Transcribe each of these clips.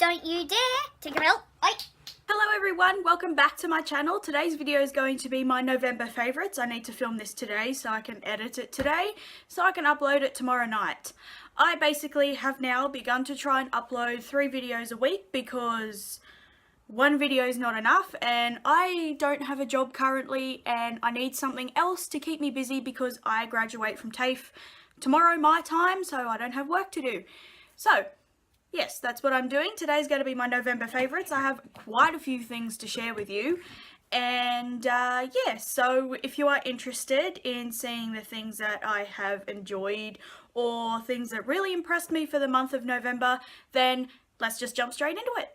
Don't you dare! Tinkerbell, oi! Hello everyone, welcome back to my channel. Today's video is going to be my November favourites. I need to film this today so I can edit it today so I can upload it tomorrow night. I basically have now begun to try and upload 3 videos a week because one video is not enough and I don't have a job currently and I need something else to keep me busy because I graduate from TAFE tomorrow my time, so I don't have work to do. So yes, that's what I'm doing. Today's going to be my November favourites. I have quite a few things to share with you. And yeah, so if you are interested in seeing the things that I have enjoyed or things that really impressed me for the month of November, then let's just jump straight into it.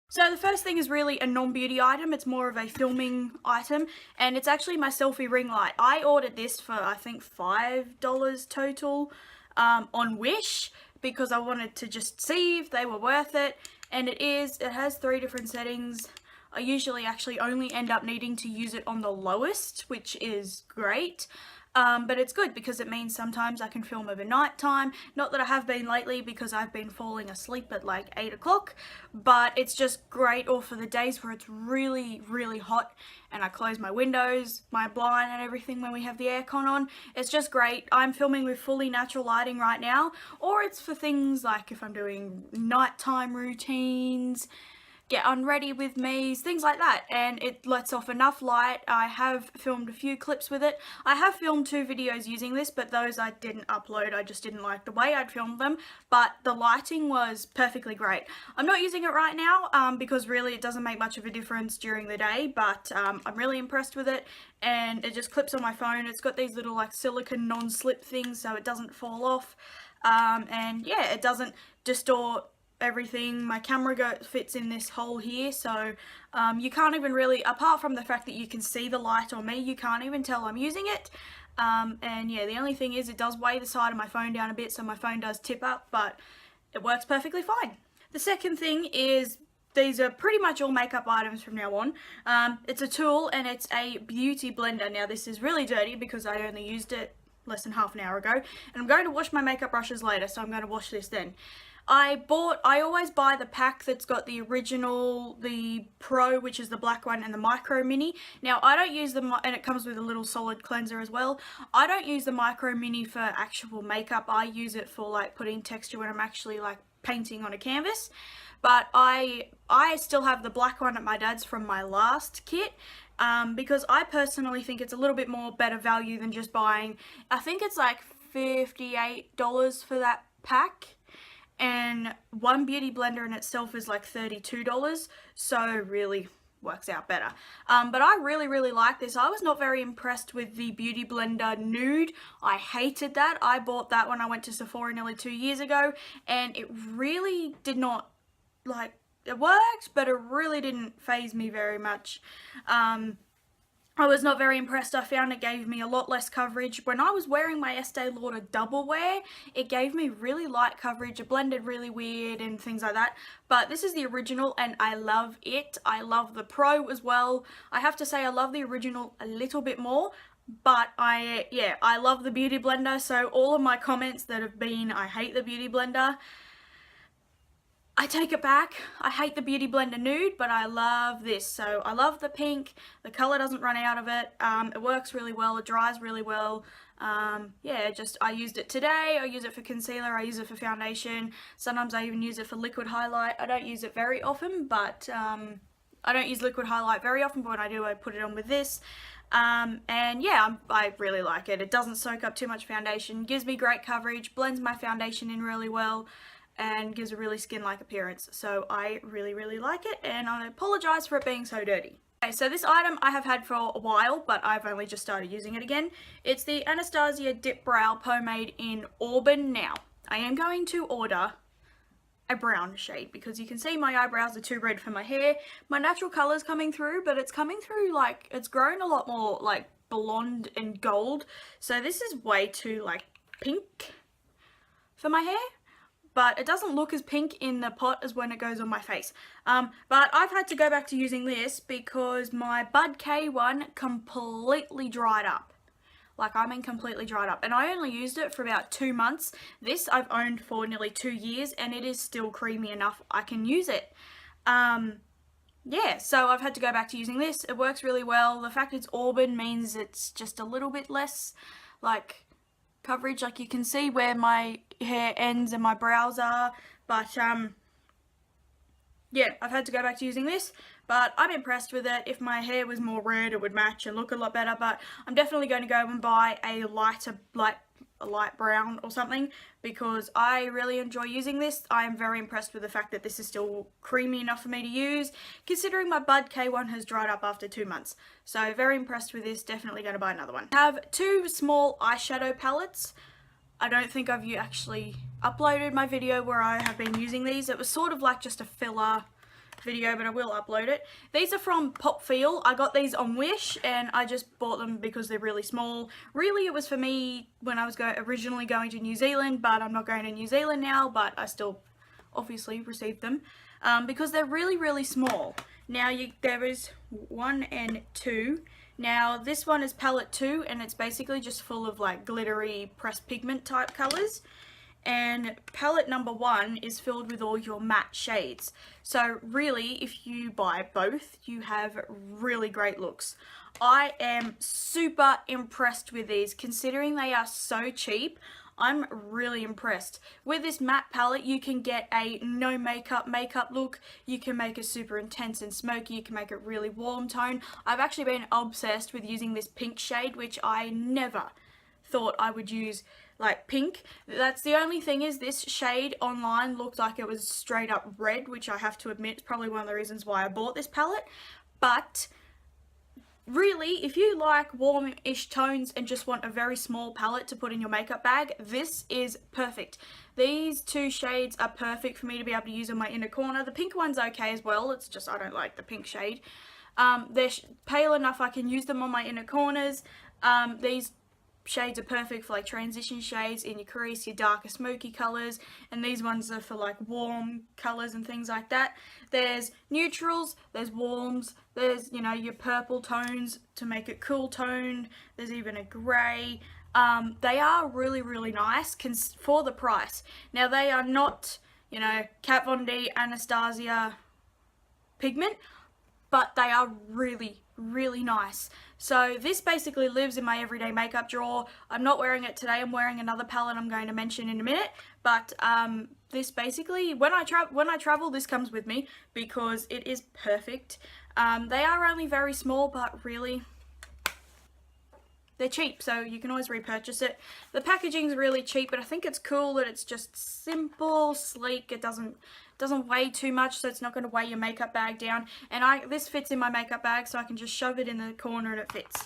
So the first thing is really a non-beauty item. It's more of a filming item, and it's actually my selfie ring light. I ordered this for I think $5 total on Wish, because I wanted to just see if they were worth it, and it has 3 different settings. I usually actually only end up needing to use it on the lowest, which is great. But it's good because it means sometimes I can film over night time. Not that I have been lately because I've been falling asleep at like 8 o'clock, but it's just great or for the days where it's really, really hot and I close my windows, my blind and everything when we have the aircon on. It's just great. I'm filming with fully natural lighting right now, or it's for things like if I'm doing nighttime routines, get unready with me, things like that, and it lets off enough light. I have filmed a few clips with it. I have filmed 2 videos using this, but those I didn't upload. I just didn't like the way I'd filmed them, but the lighting was perfectly great. I'm not using it right now because really it doesn't make much of a difference during the day, but I'm really impressed with it, and it just clips on my phone. It's got these little like silicone non-slip things so it doesn't fall off, and yeah, it doesn't distort everything. My camera fits in this hole here, so you can't even really, apart from the fact that you can see the light on me, you can't even tell I'm using it. And yeah, the only thing is it does weigh the side of my phone down a bit, so my phone does tip up, but it works perfectly fine. The second thing is, these are pretty much all makeup items from now on. It's a tool and it's a beauty blender. Now this is really dirty because I only used it less than half an hour ago, and I'm going to wash my makeup brushes later, so I'm going to wash this then. I always buy the pack that's got the original, the Pro, which is the black one, and the Micro Mini. Now, I don't use them, and it comes with a little solid cleanser as well. I don't use the Micro Mini for actual makeup. I use it for like putting texture when I'm actually like painting on a canvas. But I still have the black one at my dad's from my last kit. Because I personally think it's a little bit more better value than just buying, I think it's like $58 for that pack. And one beauty blender in itself is like $32, so really works out better. But I really like this. I was not very impressed with the beauty blender nude. I hated that. I bought that when I went to Sephora nearly 2 years ago, and it really did not, like, it worked, but it really didn't faze me very much. I was not very impressed. I found it gave me a lot less coverage. When I was wearing my Estee Lauder double wear, it gave me really light coverage. It blended really weird and things like that. But this is the original and I love it. I love the Pro as well. I have to say I love the original a little bit more. But I love the beauty blender. So all of my comments that have been, I hate the beauty blender, I take it back. I hate the Beauty Blender Nude, but I love this. So I love the pink. The colour doesn't run out of it. It works really well. It dries really well. Yeah, I used it today. I use it for concealer. I use it for foundation. Sometimes I even use it for liquid highlight. I don't use it very often, but I don't use liquid highlight very often, but when I do, I put it on with this. And yeah, I really like it. It doesn't soak up too much foundation. Gives me great coverage. Blends my foundation in really well, and gives a really skin-like appearance. So I really like it, and I apologise for it being so dirty. Okay, so this item I have had for a while, but I've only just started using it again. It's the Anastasia Dip Brow Pomade in Auburn. Now, I am going to order a brown shade because you can see my eyebrows are too red for my hair. My natural colour's coming through, but it's coming through like, it's grown a lot more like blonde and gold. So this is way too like pink for my hair. But it doesn't look as pink in the pot as when it goes on my face. But I've had to go back to using this because my Bud K one completely dried up. Like, I mean completely dried up. And I only used it for about 2 months. This I've owned for nearly 2 years and it is still creamy enough I can use it. Yeah, so I've had to go back to using this. It works really well. The fact it's auburn means it's just a little bit less, like, coverage. Like, you can see where my hair ends and my brows are. But, yeah, I've had to go back to using this. But I'm impressed with it. If my hair was more red, it would match and look a lot better. But I'm definitely going to go and buy a light brown or something, because I really enjoy using this. I am very impressed with the fact that this is still creamy enough for me to use, considering my Bud K1 has dried up after 2 months. So very impressed with this, definitely going to buy another one. I have 2 small eyeshadow palettes. I don't think I've actually uploaded my video where I have been using these. It was sort of like just a filler video, but I will upload it. These are from Popfeel. I got these on Wish and I just bought them because they're really small. Really, it was for me when I was originally going to New Zealand, but I'm not going to New Zealand now, but I still obviously received them because they're really, really small. Now, there is 1 and 2. Now, this one is palette 2 and it's basically just full of like glittery pressed pigment type colours. And palette number 1 is filled with all your matte shades. So really, if you buy both, you have really great looks. I am super impressed with these, considering they are so cheap. I'm really impressed. With this matte palette, you can get a no makeup look. You can make it super intense and smoky. You can make it really warm tone. I've actually been obsessed with using this pink shade, which I never thought I would use, like pink. That's the only thing, is this shade online looked like it was straight up red, which I have to admit is probably one of the reasons why I bought this palette. But really, if you like warm-ish tones and just want a very small palette to put in your makeup bag, this is perfect. These 2 shades are perfect for me to be able to use on my inner corner. The pink one's okay as well, it's just I don't like the pink shade. They're pale enough I can use them on my inner corners. These shades are perfect for like transition shades in your crease, your darker smoky colours, and these ones are for like warm colours and things like that. There's neutrals, there's warms, there's, you know, your purple tones to make it cool toned, there's even a grey. They are really, really nice for the price. Now, they are not, you know, Kat Von D, Anastasia pigment, but they are really, really nice. So this basically lives in my everyday makeup drawer. I'm not wearing it today. I'm wearing another palette I'm going to mention in a minute. But this basically, when I travel, this comes with me because it is perfect. They are only very small, but really, they're cheap, so you can always repurchase it. The packaging's really cheap, but I think it's cool that it's just simple, sleek. It doesn't weigh too much, so it's not going to weigh your makeup bag down. And this fits in my makeup bag, so I can just shove it in the corner and it fits.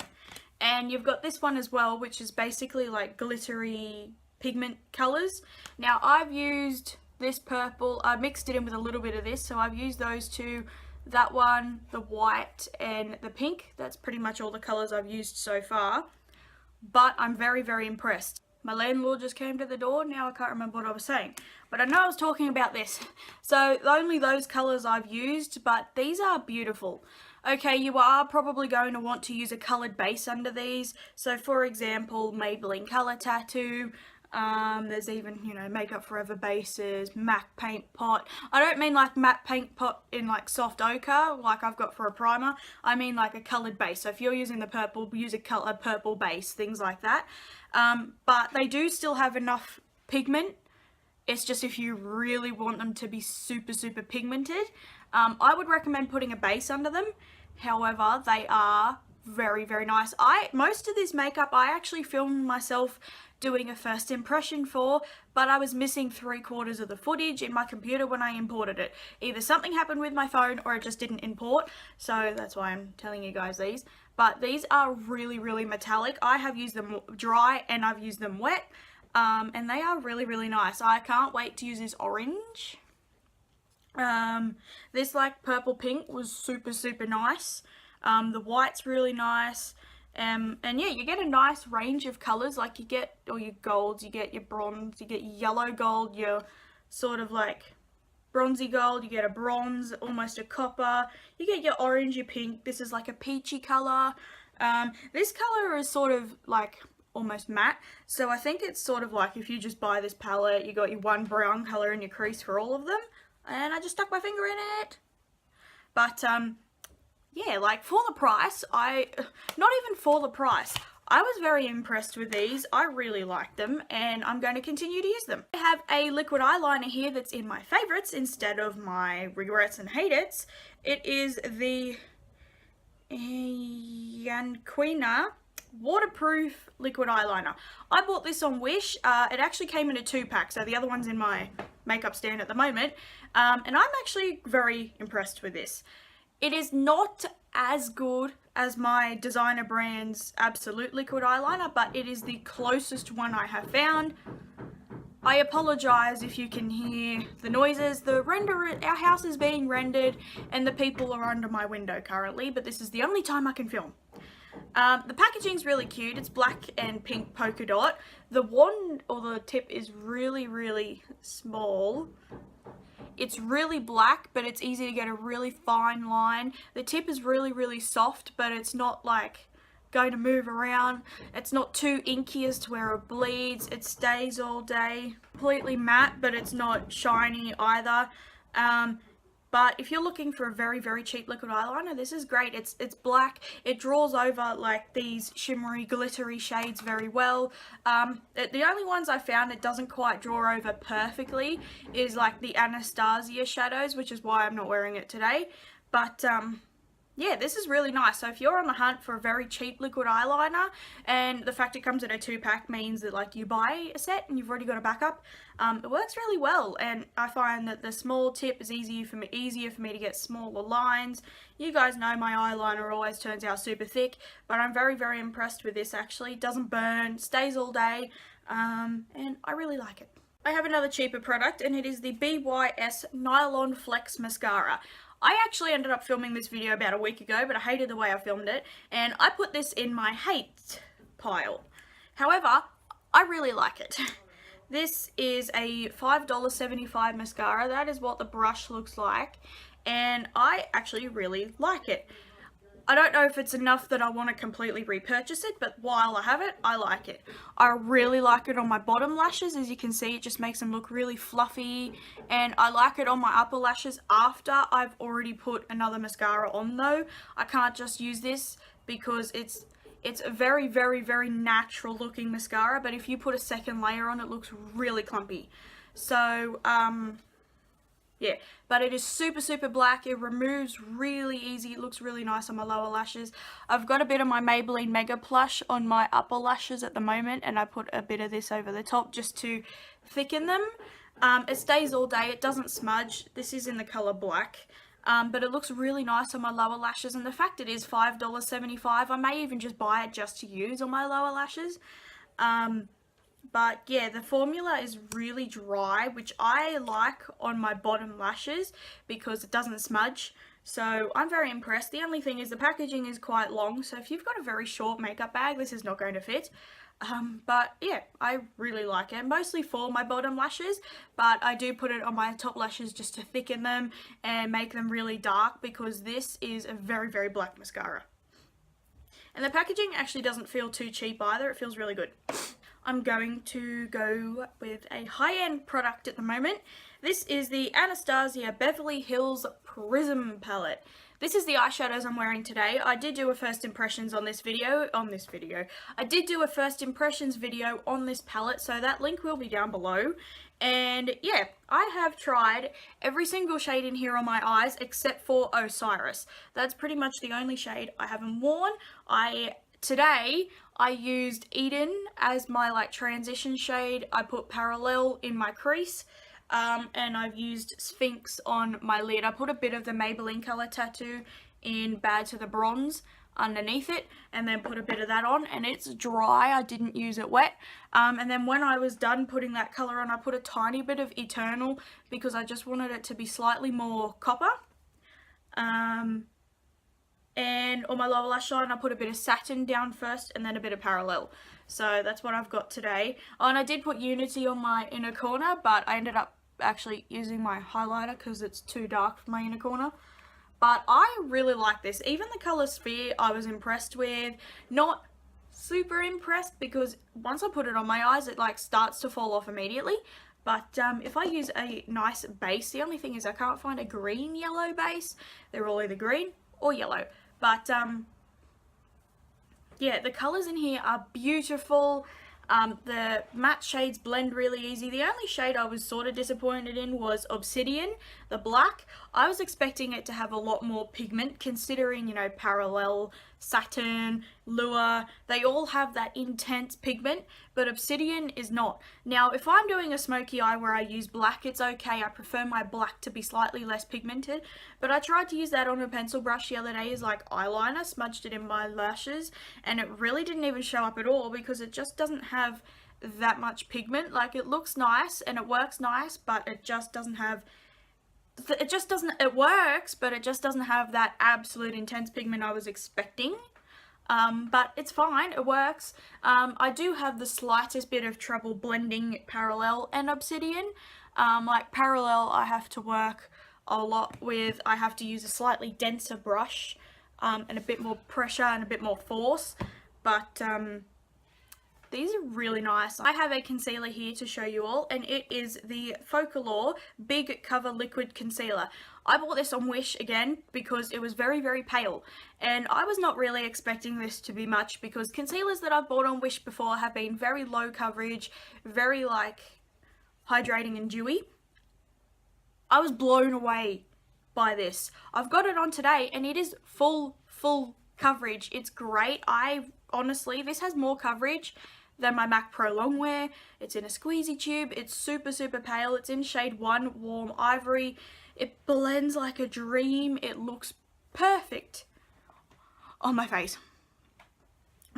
And you've got this one as well, which is basically like glittery pigment colours. Now, I've used this purple, I mixed it in with a little bit of this, so I've used those 2. That one, the white, and the pink. That's pretty much all the colours I've used so far. But I'm very, very impressed. My landlord just came to the door. Now I can't remember what I was saying. But I know I was talking about this. So only those colours I've used, but these are beautiful. Okay, you are probably going to want to use a coloured base under these. So for example, Maybelline Colour Tattoo. There's even, you know, Makeup Forever bases, MAC paint pot. I don't mean like matte paint pot in like soft ochre like I've got for a primer. I mean like a coloured base. So if you're using the purple, use a purple base, things like that. But they do still have enough pigment. It's just if you really want them to be super, super pigmented, I would recommend putting a base under them. However, they are very, very nice. Most of this makeup I actually filmed myself doing a first impression for, but I was missing 3/4 of the footage in my computer when I imported it. Either something happened with my phone or it just didn't import, so that's why I'm telling you guys these. But these are really, really metallic. I have used them dry and I've used them wet, and they are really, really nice. I can't wait to use this orange. This like purple pink was super, super nice. The white's really nice. And yeah, you get a nice range of colours. Like you get all your golds, you get your bronze, you get yellow gold, your sort of like bronzy gold, you get a bronze, almost a copper, you get your orange, your pink. This is like a peachy colour. This colour is sort of like almost matte. So I think it's sort of like if you just buy this palette, you got your one brown colour in your crease for all of them. And I just stuck my finger in it. But yeah, like for the price, not even for the price, I was very impressed with these. I really like them and I'm going to continue to use them. I have a liquid eyeliner here that's in my favourites instead of my regrets and hate it's. It is the Yanquina waterproof liquid eyeliner. I bought this on Wish. It actually came in a 2-pack, so the other one's in my makeup stand at the moment. And I'm actually very impressed with this. It is not as good as my designer brand's Absolute liquid eyeliner, but it is the closest one I have found. I apologise if you can hear the noises. Our house is being rendered and the people are under my window currently, but this is the only time I can film. The packaging's really cute. It's black and pink polka dot. The wand or the tip is really, really small. It's really black, but it's easy to get a really fine line. The tip is really, really soft, but it's not like going to move around. It's not too inky as to where it bleeds. It stays all day. Completely matte, but it's not shiny either. But if you're looking for a very, very cheap liquid eyeliner, this is great. It's black. It draws over like these shimmery, glittery shades very well. The only ones I found it doesn't quite draw over perfectly is like the Anastasia shadows, which is why I'm not wearing it today. But yeah, this is really nice. So if you're on the hunt for a very cheap liquid eyeliner, and the fact it comes in a 2-pack means that like you buy a set and you've already got a backup, it works really well. And I find that the small tip is easier for me to get smaller lines. You guys know my eyeliner always turns out super thick, but I'm very, very impressed with this actually. It doesn't burn, stays all day, and I really like it. I have another cheaper product and it is the BYS Nylon Flex Mascara. I actually ended up filming this video about a week ago, but I hated the way I filmed it, and I put this in my hate pile. However, I really like it. This is a $5.75 mascara. That is what the brush looks like, and I actually really like it. I don't know if it's enough that I want to completely repurchase it, but while I have it, I like it. I really like it on my bottom lashes. As you can see, it just makes them look really fluffy, and I like it on my upper lashes after I've already put another mascara on though. I can't just use this because it's a very, very, very natural looking mascara, but if you put a second layer on, it looks really clumpy. So, yeah, but it is super, super black. It removes really easy. It looks really nice on my lower lashes. I've got a bit of my Maybelline Mega Plush on my upper lashes at the moment, and I put a bit of this over the top just to thicken them. It stays all day. It doesn't smudge. This is in the color black, but it looks really nice on my lower lashes, and the fact it is $5.75, I may even just buy it just to use on my lower lashes. But yeah, the formula is really dry, which I like on my bottom lashes because it doesn't smudge. So I'm very impressed. The only thing is the packaging is quite long, so if you've got a very short makeup bag, this is not going to fit. But yeah, I really like it, mostly for my bottom lashes, but I do put it on my top lashes just to thicken them and make them really dark because this is a very, very black mascara. And the packaging actually doesn't feel too cheap either. It feels really good. I'm going to go with a high-end product at the moment. This is the Anastasia Beverly Hills Prism palette. This is the eyeshadows I'm wearing today. I did do a first impressions on this video. I did do a first impressions video on this palette, so that link will be down below. And yeah, I have tried every single shade in here on my eyes except for Osiris. That's pretty much the only shade I haven't worn. Today, I used Eden as my like transition shade. I put Parallel in my crease, and I've used Sphinx on my lid. I put a bit of the Maybelline Color Tattoo in Bad to the Bronze underneath it, and then put a bit of that on, and it's dry. I didn't use it wet. And then when I was done putting that color on, I put a tiny bit of Eternal because I just wanted it to be slightly more copper. And on my lower lash line, I put a bit of Satin down first and then a bit of Parallel. So that's what I've got today. Oh, and I did put Unity on my inner corner, but I ended up actually using my highlighter because it's too dark for my inner corner. But I really like this. Even the colour Sphere I was impressed with. Not super impressed because once I put it on my eyes, it like starts to fall off immediately. But if I use a nice base, the only thing is I can't find a green yellow base. They're all either green or yellow. But yeah, the colours in here are beautiful. The matte shades blend really easy. The only shade I was sort of disappointed in was Obsidian, the black. I was expecting it to have a lot more pigment considering, you know, Parallel, Saturn, Lure, they all have that intense pigment, but Obsidian is not. Now, if I'm doing a smoky eye where I use black, it's okay. I prefer my black to be slightly less pigmented, but I tried to use that on a pencil brush the other day as like eyeliner, smudged it in my lashes, and it really didn't even show up at all because it just doesn't have that much pigment. Like, it looks nice and it works nice, but it just doesn't have it works, but it just doesn't have that absolute intense pigment I was expecting. But it's fine, it works. I do have the slightest bit of trouble blending Parallel and Obsidian. Like Parallel, I have to work a lot with, I have to use a slightly denser brush, and a bit more pressure and a bit more force, but these are really nice. I have a concealer here to show you all, and it is the Focallure Big Cover Liquid Concealer. I bought this on Wish again because it was very, very pale, and I was not really expecting this to be much because concealers that I've bought on Wish before have been very low coverage, very like hydrating and dewy. I was blown away by this. I've got it on today and it is full coverage. It's great. Honestly, this has more coverage than my MAC Pro Longwear. It's in a squeezy tube. It's super pale. It's in shade 1, Warm Ivory. It blends like a dream. It looks perfect on my face.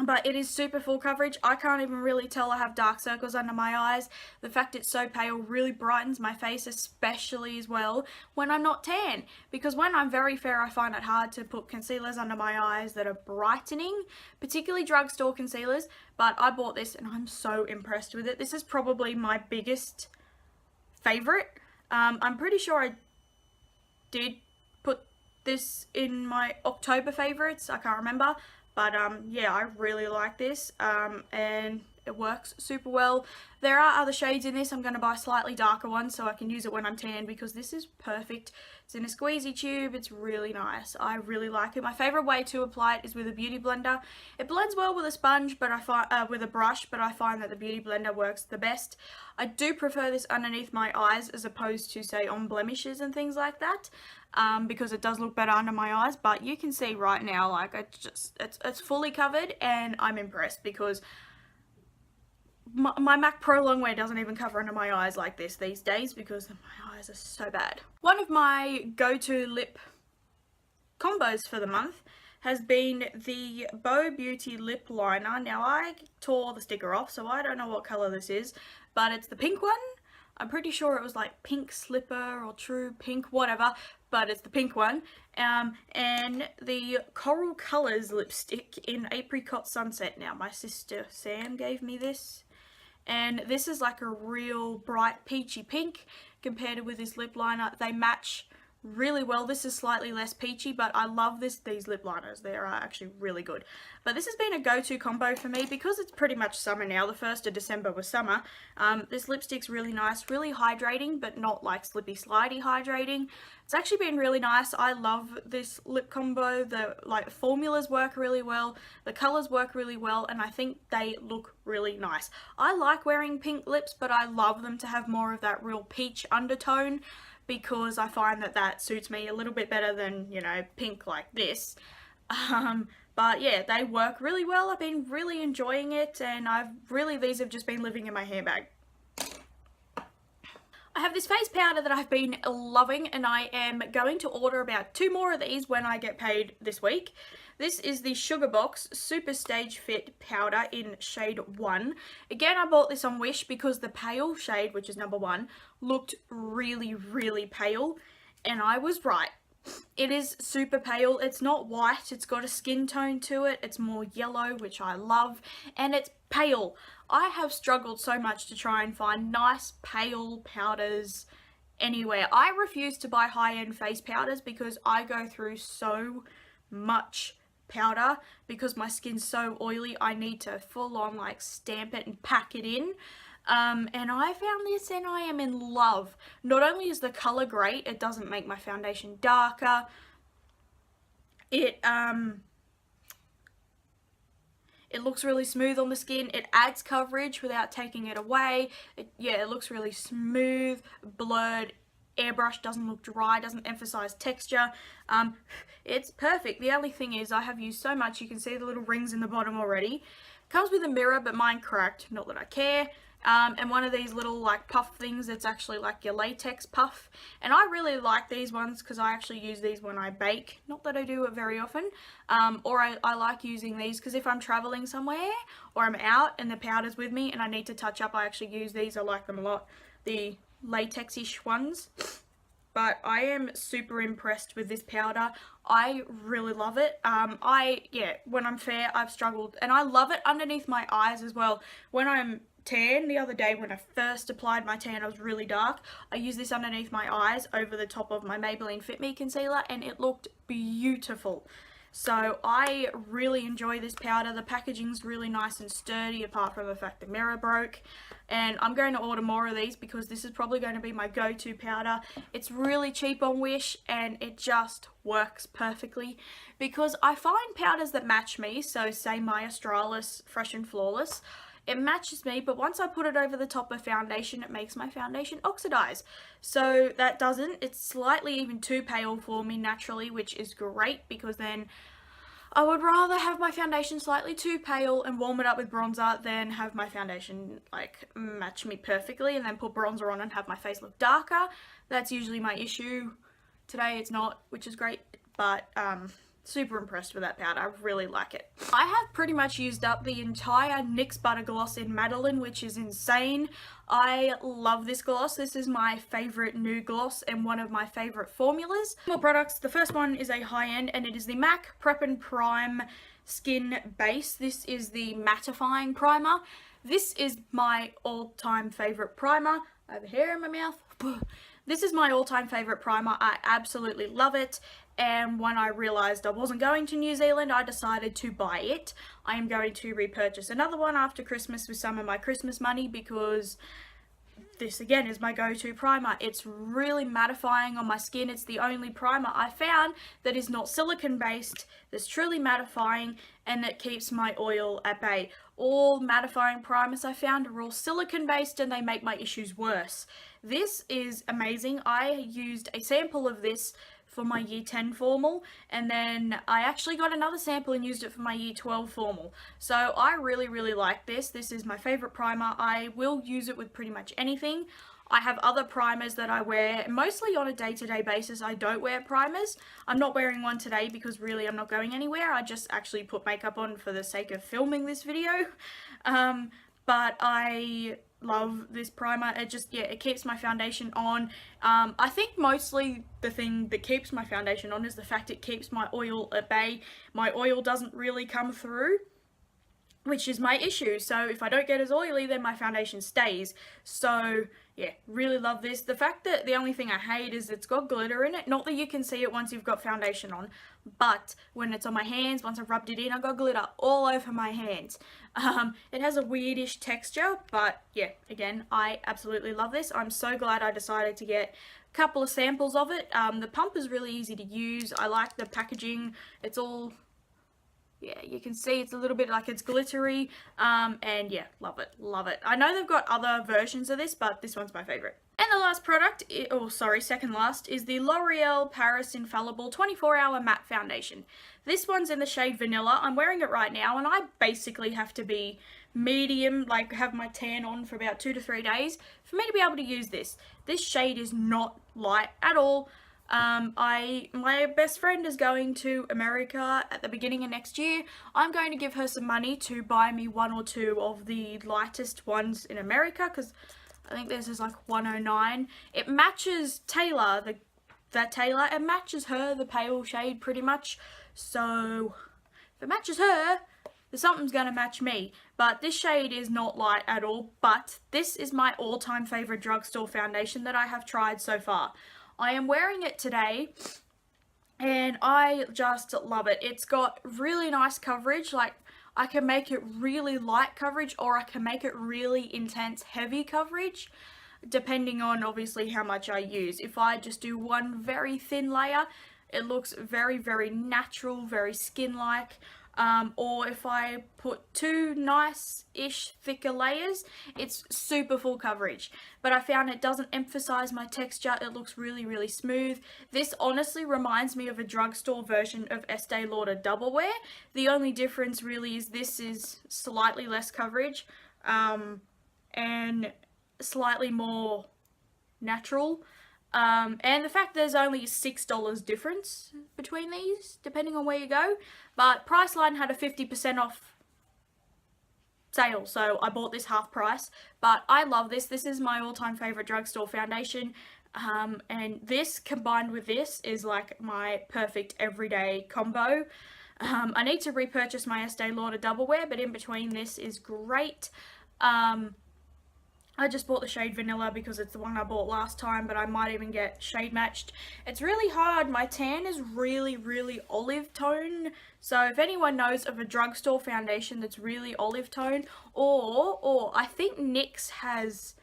But it is super full coverage. I can't even really tell I have dark circles under my eyes. The fact it's so pale really brightens my face, especially as well when I'm not tan. Because when I'm very fair, I find it hard to put concealers under my eyes that are brightening, particularly drugstore concealers. But I bought this and I'm so impressed with it. This is probably my biggest favourite. I'm pretty sure I did put this in my October favourites. I can't remember. But yeah, I really like this, and it works super well. There are other shades in this. I'm going to buy slightly darker ones so I can use it when I'm tan because this is perfect. It's in a squeezy tube. It's really nice. I really like it. My favourite way to apply it is with a beauty blender. It blends well with a sponge, but I find with a brush, but I find that the beauty blender works the best. I do prefer this underneath my eyes as opposed to, say, on blemishes and things like that. Because it does look better under my eyes, but you can see right now, like, it's fully covered, and I'm impressed because my MAC Pro Longwear doesn't even cover under my eyes like this these days because my eyes are so bad. One of my go-to lip combos for the month has been the Bow Beauty lip liner. Now, I tore the sticker off, so I don't know what colour this is, but it's the pink one. I'm pretty sure it was like Pink Slipper or True Pink, whatever, but it's the pink one. And the Coral Colours lipstick in Apricot Sunset. Now, my sister Sam gave me this, and this is like a real bright peachy pink compared with this lip liner. They match really well. This is slightly less peachy, but I love these lip liners. They are actually really good. But this has been a go-to combo for me because it's pretty much summer now. The 1st of December was summer. This lipstick's really nice, really hydrating, but not like slippy slidey hydrating. It's actually been really nice. I love this lip combo. The formulas work really well, the colors work really well, and I think they look really nice. I like wearing pink lips, but I love them to have more of that real peach undertone, because I find that suits me a little bit better than, you know, pink like this. But yeah, they work really well. I've been really enjoying it, and these have just been living in my handbag. I have this face powder that I've been loving, and I am going to order about 2 more of these when I get paid this week. This is the Sugarbox Super Stage Fit Powder in shade 1. Again, I bought this on Wish because the pale shade, which is number 1, looked really, really pale, and I was right. It is super pale. It's not white. It's got a skin tone to it. It's more yellow, which I love, and it's pale. I have struggled so much to try and find nice pale powders anywhere. I refuse to buy high-end face powders because I go through so much powder because my skin's so oily. I need to full on like stamp it and pack it in. And I found this and I am in love. Not only is the colour great, it doesn't make my foundation darker. It looks really smooth on the skin. It adds coverage without taking it away. It looks really smooth, blurred. Airbrush, doesn't look dry, doesn't emphasize texture. It's perfect. The only thing is I have used so much, you can see the little rings in the bottom already. Comes with a mirror, but mine cracked, not that I care. And one of these little like puff things that's actually like your latex puff. And I really like these ones because I actually use these when I bake. Not that I do it very often. Or I like using these because if I'm traveling somewhere or I'm out and the powder's with me and I need to touch up, I actually use these. I like them a lot. The latex-ish ones. But I am super impressed with this powder. I really love it. When I'm fair, I've struggled. And I love it underneath my eyes as well. When I'm tan, the other day when I first applied my tan, I was really dark. I used this underneath my eyes over the top of my Maybelline Fit Me concealer and it looked beautiful. So I really enjoy this powder. The packaging's really nice and sturdy apart from the fact the mirror broke. And I'm going to order more of these because this is probably going to be my go-to powder. It's really cheap on Wish and it just works perfectly because I find powders that match me, so say my Australis Fresh and Flawless, it matches me, but once I put it over the top of foundation, it makes my foundation oxidize. So that doesn't. It's slightly even too pale for me naturally, which is great because then I would rather have my foundation slightly too pale and warm it up with bronzer than have my foundation like match me perfectly and then put bronzer on and have my face look darker. That's usually my issue. Today it's not, which is great, but super impressed with that powder. I really like it. I have pretty much used up the entire NYX Butter Gloss in Madeline, which is insane. I love this gloss. This is my favorite new gloss and one of my favorite formulas. More products. The first one is a high-end and it is the M.A.C Prep and Prime Skin Base. This is the mattifying primer. This is my all-time favorite primer. I have hair in my mouth. This is my all-time favorite primer. I absolutely love it. And when I realised I wasn't going to New Zealand, I decided to buy it. I am going to repurchase another one after Christmas with some of my Christmas money because this again is my go-to primer. It's really mattifying on my skin. It's the only primer I found that is not silicone based, that's truly mattifying and that keeps my oil at bay. All mattifying primers I found are all silicone based and they make my issues worse. This is amazing. I used a sample of this for my year 10 formal and then I actually got another sample and used it for my year 12 formal. So I really like this. This is my favorite primer. I will use it with pretty much anything. I have other primers that I wear mostly on a day-to-day basis. I don't wear primers. I'm not wearing one today because really I'm not going anywhere. I just actually put makeup on for the sake of filming this video. But I love this primer. It just, it keeps my foundation on. I think mostly the thing that keeps my foundation on is the fact it keeps my oil at bay. My oil doesn't really come through, which is my issue. So if I don't get as oily, then my foundation stays. So yeah, really love this. The fact that the only thing I hate is it's got glitter in it. Not that you can see it once you've got foundation on, but when it's on my hands, once I've rubbed it in, I got glitter all over my hands. It has a weirdish texture, but yeah, again, I absolutely love this. I'm so glad I decided to get a couple of samples of it. The pump is really easy to use. I like the packaging. It's all, yeah, you can see it's a little bit like it's glittery, and yeah, love it, love it. I know they've got other versions of this, but this one's my favorite. And the last product, second last, is the L'Oreal Paris Infallible 24-Hour Matte Foundation. This one's in the shade Vanilla. I'm wearing it right now, and I basically have to be medium, like have my tan on for about 2 to 3 days for me to be able to use this. This shade is not light at all. My best friend is going to America at the beginning of next year. I'm going to give her some money to buy me 1 or 2 of the lightest ones in America because I think this is like $109. It matches Taylor, it matches her, the pale shade pretty much. So if it matches her, then something's gonna match me. But this shade is not light at all, but this is my all-time favorite drugstore foundation that I have tried so far. I am wearing it today and I just love it. It's got really nice coverage, like I can make it really light coverage or I can make it really intense heavy coverage, depending on obviously how much I use. If I just do one very thin layer, it looks very, very natural, very skin-like. Or if I put two nice-ish thicker layers, it's super full coverage. But I found it doesn't emphasize my texture. It looks really, really smooth. This honestly reminds me of a drugstore version of Estee Lauder Double Wear. The only difference really is this is slightly less coverage and slightly more natural. And the fact there's only $6 difference between these, depending on where you go. But Priceline had a 50% off sale, so I bought this half price. But I love this. This is my all-time favorite drugstore foundation. And this combined with this is like my perfect everyday combo. I need to repurchase my Estee Lauder Double Wear, but in between this is great. I just bought the shade Vanilla because it's the one I bought last time, but I might even get shade matched. It's really hard. My tan is really, really olive tone. So if anyone knows of a drugstore foundation that's really olive tone, or I think NYX has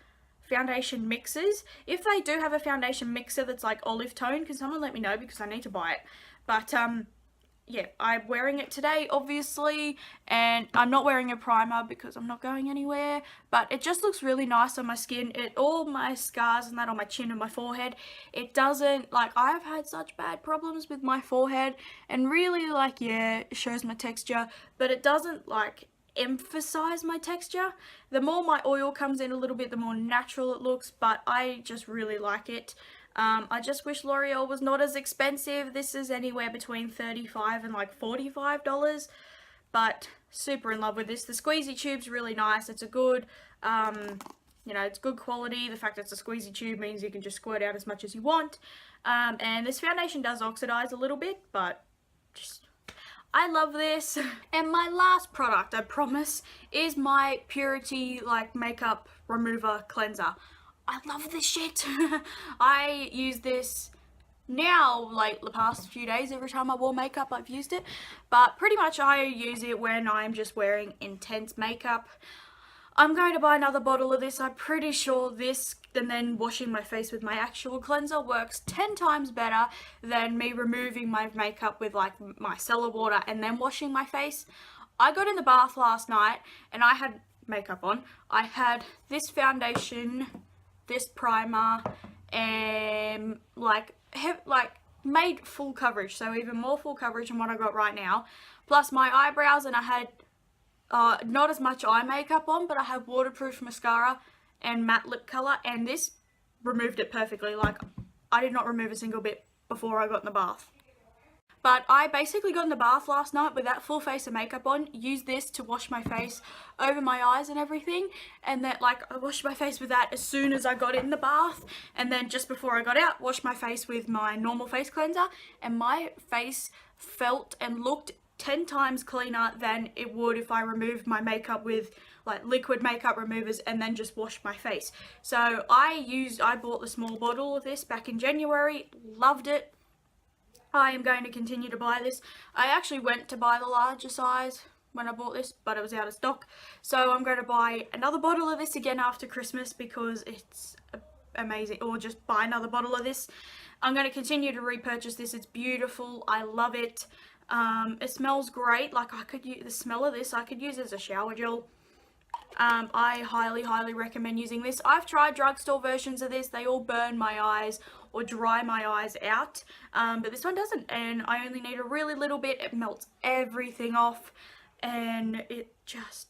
foundation mixers. If they do have a foundation mixer that's like olive tone, can someone let me know because I need to buy it. But yeah, I'm wearing it today, obviously, and I'm not wearing a primer because I'm not going anywhere, but it just looks really nice on my skin. All my scars and that on my chin and my forehead, it doesn't, like, I've had such bad problems with my forehead, and really, like, yeah, it shows my texture, but it doesn't, like, emphasize my texture. The more my oil comes in a little bit, the more natural it looks, but I just really like it. I just wish L'Oreal was not as expensive. This is anywhere between $35 and like $45, but super in love with this. The squeezy tube's really nice. It's a good, you know, it's good quality. The fact that it's a squeezy tube means you can just squirt out as much as you want. And this foundation does oxidize a little bit, but just, I love this. And my last product, I promise, is my Purity like makeup remover cleanser. I love this shit. I use this now, like the past few days. Every time I wore makeup, I've used it. But pretty much I use it when I'm just wearing intense makeup. I'm going to buy another bottle of this. I'm pretty sure this and then washing my face with my actual cleanser works 10 times better than me removing my makeup with like micellar water and then washing my face. I got in the bath last night and I had makeup on. I had this foundation, this primer, and like made full coverage, so even more full coverage than what I got right now, plus my eyebrows, and I had not as much eye makeup on, but I had waterproof mascara and matte lip color, and this removed it perfectly. Like, I did not remove a single bit before I got in the bath. But I basically got in the bath last night with that full face of makeup on, used this to wash my face over my eyes and everything, and then like I washed my face with that as soon as I got in the bath, and then just before I got out, washed my face with my normal face cleanser, and my face felt and looked 10 times cleaner than it would if I removed my makeup with like liquid makeup removers and then just washed my face. So I bought the small bottle of this back in January, loved it. I am going to continue to buy this. I actually went to buy the larger size when I bought this, but it was out of stock. So I'm going to buy another bottle of this again after Christmas because it's amazing. Or just buy another bottle of this. I'm going to continue to repurchase this. It's beautiful. I love it. It smells great. Like, I could use the smell of this. I could use it as a shower gel. I highly recommend using this. I've tried drugstore versions of this. They all burn my eyes or dry my eyes out, but this one doesn't, and I only need a really little bit. It melts everything off, and it just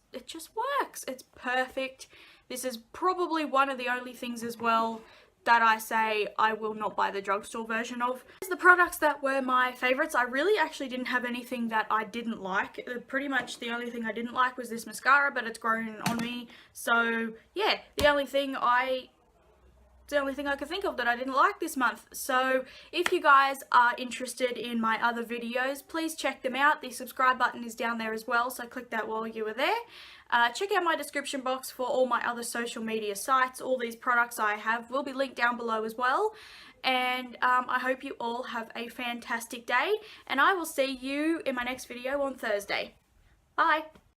works. It's perfect. This is probably one of the only things as well that I say I will not buy the drugstore version of. The products that were my favorites, I really actually didn't have anything that I didn't like. Pretty much the only thing I didn't like was this mascara, but it's grown on me. So yeah, the only thing I could think of that I didn't like this month. So if you guys are interested in my other videos, please check them out. The subscribe button is down there as well, so click that while you are there. Check out my description box for all my other social media sites. All these products I have will be linked down below as well. and I hope you all have a fantastic day, and I will see you in my next video on Thursday. Bye!